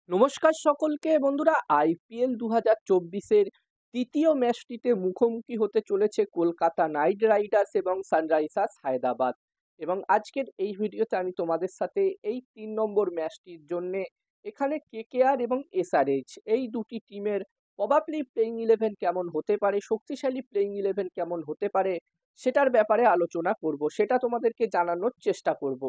নমস্কার সকলকে বন্ধুরা। আইপিএল 2024-এর তৃতীয় ম্যাচটিতে মুখোমুখি হতে চলেছে কলকাতা নাইট রাইডার্স এবং সানরাইজার্স হায়দ্রাবাদ। এবং আজকের এই ভিডিওতে আমি তোমাদের সাথে এই ৩ নম্বর ম্যাচটির জন্যে এখানে কেকেআর এবং এসআরএইচ এই দুটি টিমের প্রবাবলি প্লেইং ইলেভেন কেমন হতে পারে, শক্তিশালী প্লেইং ইলেভেন কেমন হতে পারে সেটার ব্যাপারে আলোচনা করব, সেটা তোমাদেরকে জানানোর চেষ্টা করব।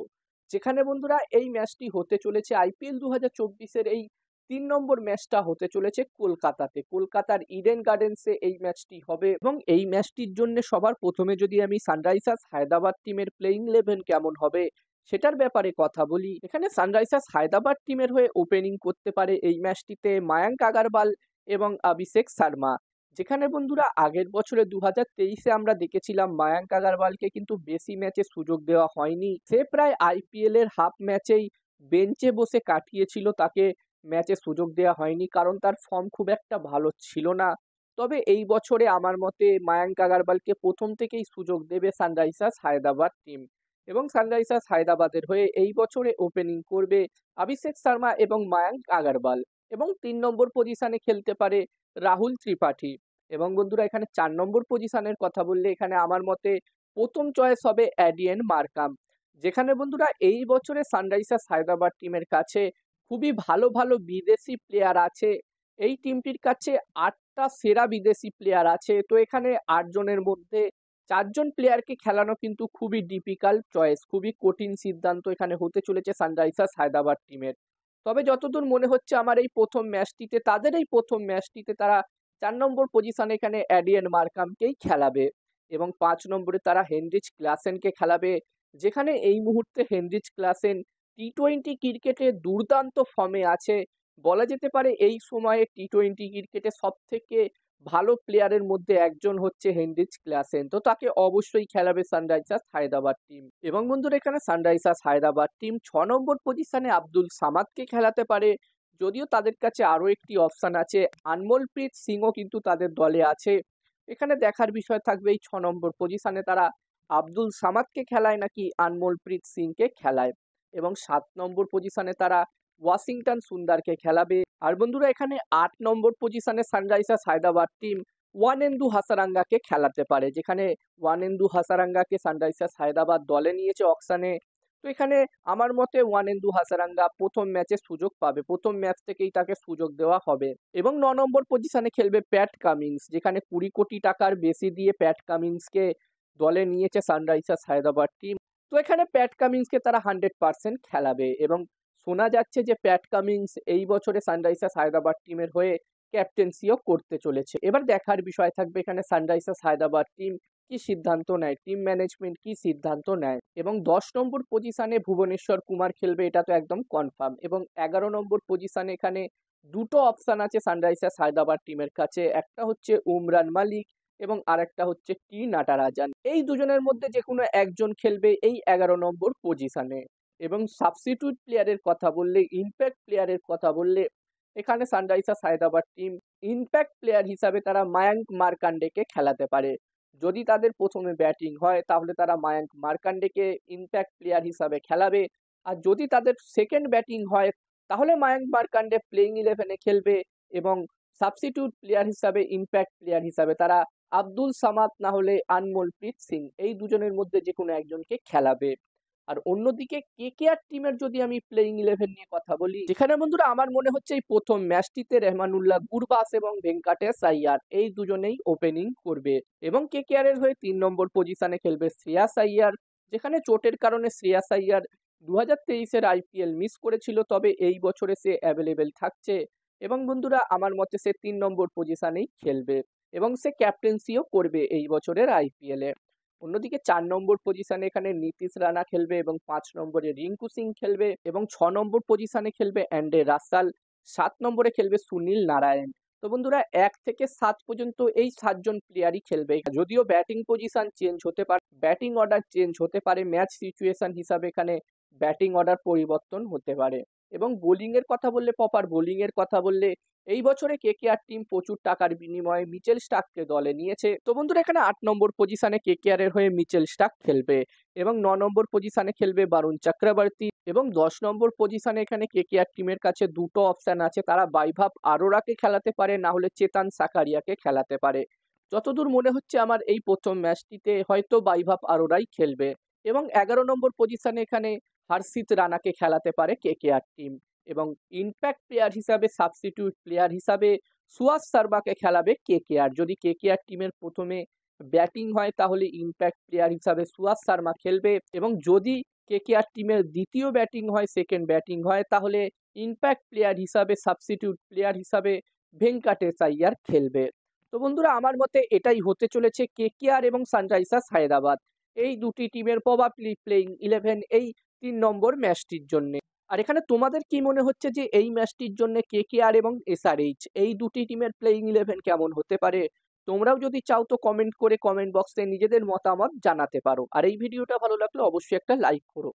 যেখানে বন্ধুরা এই ম্যাচটি হতে চলেছে আইপিএল 2024-এর এই ৩ নম্বর ম্যাচটা হতে চলেছে কলকাতাতে, কলকাতার ইডেন গার্ডেন্সে এই ম্যাচটি হবে। এবং এই ম্যাচটির জন্য সবার প্রথমে যদি আমি সানরাইজার্স হায়দ্রাবাদ টিমের প্লেইং ইলেভেন কেমন হবে সেটার ব্যাপারে কথা বলি, এখানে সানরাইজার্স হায়দ্রাবাদ টিমের হয়ে ওপেনিং করতে পারে এই ম্যাচটিতে মায়াঙ্ক আগারওয়াল এবং অভিষেক শর্মা। যেখানে বন্ধুরা আগের বছরে 2023-এ আমরা দেখেছিলাম মায়াঙ্ক আগারওয়ালকে কিন্তু বেশি ম্যাচে সুযোগ দেওয়া হয়নি, সে প্রায় আইপিএল এর হাফ ম্যাচেই বেঞ্চে বসে কাটিয়েছিল, তাকে ম্যাচে সুযোগ দেওয়া হয়নি কারণ তার ফর্ম খুব একটা ভালো ছিল না। তবে এই বছরে আমার মতে মায়াঙ্ক আগারওয়ালকে প্রথম থেকেই সুযোগ দেবে সানরাইজার্স হায়দ্রাবাদ টিম। এবং সানরাইজার্স হায়দ্রাবাদের হয়ে এই বছরে ওপেনিং করবে অভিষেক শর্মা এবং মায়াঙ্ক আগারওয়াল। এবং ৩ নম্বর পজিশনে খেলতে পারে রাহুল ত্রিপাঠী। এবং বন্ধুরা এখানে ৪ নম্বর পজিশনের কথা বললে এখানে আমার মতে প্রথম চয়েস হবে অ্যাডিয়েন মার্কাম। যেখানে বন্ধুরা এই বছরে সানরাইজার্স হায়দ্রাবাদ টিমের কাছে খুবই ভালো ভালো বিদেশি প্লেয়ার আছে। এই টিমটির কাছে ৮টা সেরা বিদেশি প্লেয়ার আছে। তো এখানে ৮ জনের মধ্যে ৪ জন প্লেয়ারকে খেলানো কিন্তু খুবই ডিফিকাল্ট চয়েস, খুবই কঠিন সিদ্ধান্ত এখানে হতে চলেছে সানরাইজার্স হায়দ্রাবাদ টিমের। তবে যতদূর মনে হচ্ছে আমার এই প্রথম ম্যাচটিতে, তাদের এই প্রথম ম্যাচটিতে তারা ৪ নম্বর পজিশনে এখানে অ্যাডিয়েন মার্কামকেই খেলাবে এবং ৫ নম্বরে তারা হেনরিচ ক্লাসেনকে খেলাবে। যেখানে এই মুহূর্তে হেনরিচ ক্লাসেন টি-টোয়েন্টি ক্রিকেটে দুর্দান্ত ফর্মে আছে। বলা যেতে পারে এই সময়ে টি-টোয়েন্টি ক্রিকেটে সবথেকে ভালো প্লেয়ারের মধ্যে একজন হচ্ছে হেনরিচ ক্লাসেন। তো তাকে অবশ্যই খেলাবে সানরাইজার্স হায়দ্রাবাদ টিম। এবং বন্ধুরা এখানে সানরাইজার্স হায়দ্রাবাদ টিম ৬ নম্বর পজিশনে আব্দুল সামাদকে খেলাতে পারে। যদিও তাদের কাছে আরও একটি অপশন আছে, আনমোলপ্রীত সিংও কিন্তু তাদের দলে আছে। এখানে দেখার বিষয় থাকবে এই ৬ নম্বর পজিশনে তারা আব্দুল সামাদকে খেলায় নাকি আনমোলপ্রীত সিংকে খেলায়। এবং ৭ নম্বর পজিশনে তারা ওয়াশিংটন সুন্দরকে খেলাবে। আর বন্ধুরা এখানে ৮ নম্বর পজিশনে সানরাইজার্স হায়দ্রাবাদ টিম ওয়ানেন্দু হাসারাঙ্গাকে খেলাতে পারে। যেখানে ওয়ানেন্দু হাসারাঙ্গাকে সানরাইজার্স হায়দ্রাবাদ দলে নিয়েছে অকশনে। তো এখানে আমার মতে ওয়ানেন্দু হাসারাঙ্গা প্রথম ম্যাচে সুযোগ পাবে, প্রথম ম্যাচ থেকেই তাকে সুযোগ দেওয়া হবে। এবং ৯ নম্বর পজিশনে খেলবে প্যাট কামিন্স। যেখানে ২০ কোটি টাকার বেশি দিয়ে প্যাট কামিন্সকে দলে নিয়েছে সানরাইজার্স হায়দ্রাবাদ টিম। তো এখানে প্যাট কামিন্সকে তারা 100% খেলাবে। এবং শোনা যাচ্ছে যে প্যাট কামিন্স এই বছরে সানরাইজার্স হায়দ্রাবাদ টিমের হয়ে ক্যাপ্টেন্সিও করতে চলেছে। এবার দেখার বিষয় থাকবে এখানে সানরাইজার্স হায়দ্রাবাদ টিম কি সিদ্ধান্ত নেয়, টিম ম্যানেজমেন্ট কি সিদ্ধান্ত নেয়। এবং ১০ নম্বর পজিশনে ভুবনেশ্বর কুমার খেলবে, এটা তো একদম কনফার্ম। এবং ১১ নম্বর পজিশনে এখানে দুটো অপশন আছে সানরাইজার্স হায়দ্রাবাদ টিমের কাছে, একটা হচ্ছে উমরান মালিক এবং আরেকটা হচ্ছে টি নাটারাজান। এই দুজনের মধ্যে যে কোনো একজন খেলবে এই ১১ নম্বর পজিশনে। এবং সাবস্টিটিউট প্লেয়ারের কথা বললে, ইম্প্যাক্ট প্লেয়ারের কথা বললে এখানে Sunrisers Hyderabad team impact player হিসাবে তারা মায়াঙ্ক মার্কান্ডেকে খেলাতে পারে। যদি তাদের প্রথমে ব্যাটিং হয় তাহলে তারা মায়াঙ্ক মার্কান্ডেকে ইম্প্যাক্ট প্লেয়ার হিসাবে খেলাবে। আর যদি তাদের সেকেন্ড ব্যাটিং হয় তাহলে মায়াঙ্ক মার্কান্ডে প্লেইং ইলেভেনে খেলবে এবং সাবস্টিটিউট প্লেয়ার হিসাবে, ইম্প্যাক্ট প্লেয়ার হিসাবে তারা আব্দুল সামাদ না হলে আনমোলপ্রীত সিং এই দুজনের মধ্যে যে কোনো একজনকে খেলাবে। আর অন্যদিকে কেকেআর টিমের যদি আমি প্লেইং ইলেভেন নিয়ে কথা বলি, যেখানে বন্ধুরা আমার মনে হচ্ছে এই প্রথম ম্যাচটিতে রেহমানুল্লাহ গুরবাস এবং ভেঙ্কাটেশ আইয়ার এই দুজনেই ওপেনিং করবে। এবং কেকেআর এর হয়ে ৩ নম্বর পজিশনে খেলবে শ্রেয়াস আইয়ার। যেখানে চোটের কারণে শ্রেয়াস আইয়ার 2023-এর আইপিএল মিস করেছিল, তবে এই বছরে সে অ্যাভেলেবেল থাকছে। এবং বন্ধুরা আমার মতে সে ৩ নম্বর পজিশনেই খেলবে এবং সে ক্যাপ্টেন্সিও করবে এই বছরের আইপিএলে। অন্যদিকে ৪ নম্বর পজিশনে এখানে নীতিশ রানা খেলবে এবং ৫ নম্বরে রিঙ্কু সিং খেলবে এবং ৬ নম্বর পজিশনে খেলবে অ্যান্ডে রাসাল, ৭ নম্বরে খেলবে সুনীল নারায়ণ। তো বন্ধুরা ১ থেকে ৭ পর্যন্ত এই ৭ জন প্লেয়ারই খেলবে। যদিও ব্যাটিং পজিশন চেঞ্জ হতে পারে, ব্যাটিং অর্ডার চেঞ্জ হতে পারে, ম্যাচ সিচুয়েশন হিসাবে এখানে ব্যাটিং অর্ডার পরিবর্তন হতে পারে। এবং বোলিংয়ের কথা বললে, প্রপার বোলিংয়ের কথা বললে এই বছরে কেকেআর টিম প্রচুর টাকার বিনিময়ে মিচেল স্টার্ককে দলে নিয়েছে। তো বন্ধুরা এখানে ৮ নম্বর পজিশনে কেকেআর এর হয়ে মিচেল স্টার্ক খেলবে এবং ৯ নম্বর পজিশনে খেলবে বারুণ চক্রবর্তী এবং ১০ নম্বর পজিশনে এখানে কেকেআর টিমের কাছে দুটো অপশন আছে। তারা বৈভব আরোরাকে খেলাতে পারে, না হলে চেতন সাকারিয়াকে খেলাতে পারে। যতদূর মনে হচ্ছে আমার এই প্রথম ম্যাচটিতে হয়তো বৈভব আরোরাই খেলবে এবং ১১ নম্বর পজিশনে এখানে হর্ষিত রানাকে খেলাতে পারে কেকেআর টিম এবং ইমপ্যাক্ট প্লেয়ার হিসাবে, সাবস্টিটিউট প্লেয়ার হিসাবে সুয়াস শর্মাকে খেলাবে কেকেআর। যদি কেকেআর টিমের প্রথমে ব্যাটিং হয় তাহলে ইমপ্যাক্ট প্লেয়ার হিসাবে সুয়াস শর্মা খেলবে এবং যদি কেকেআর টিমের দ্বিতীয় ব্যাটিং হয়, সেকেন্ড ব্যাটিং হয়, তাহলে ইমপ্যাক্ট প্লেয়ার হিসাবে, সাবস্টিটিউট প্লেয়ার হিসাবে ভেঙ্কাটেশ আইয়ার খেলবে। তো বন্ধুরা আমার মতে এটাই হতে চলেছে কেকেআর এবং সানরাইজার্স হায়দ্রাবাদ এই দুটি টিমের প্রবাবলি প্লেইং 11 এই ৩ নম্বর ম্যাচটির জন্য। আর এখানে তোমাদের কি মনে হচ্ছে যে এই ম্যাচটির জন্য কেকেআর এবং এসআরএইচ এই দুটি টিমের প্লেইং 11 কেমন হতে পারে? তোমরাও যদি চাও তো কমেন্ট করে কমেন্ট বক্সে নিজেদের মতামত জানাতে পারো। আর এই ভিডিওটা ভালো লাগলে অবশ্যই একটা লাইক করো।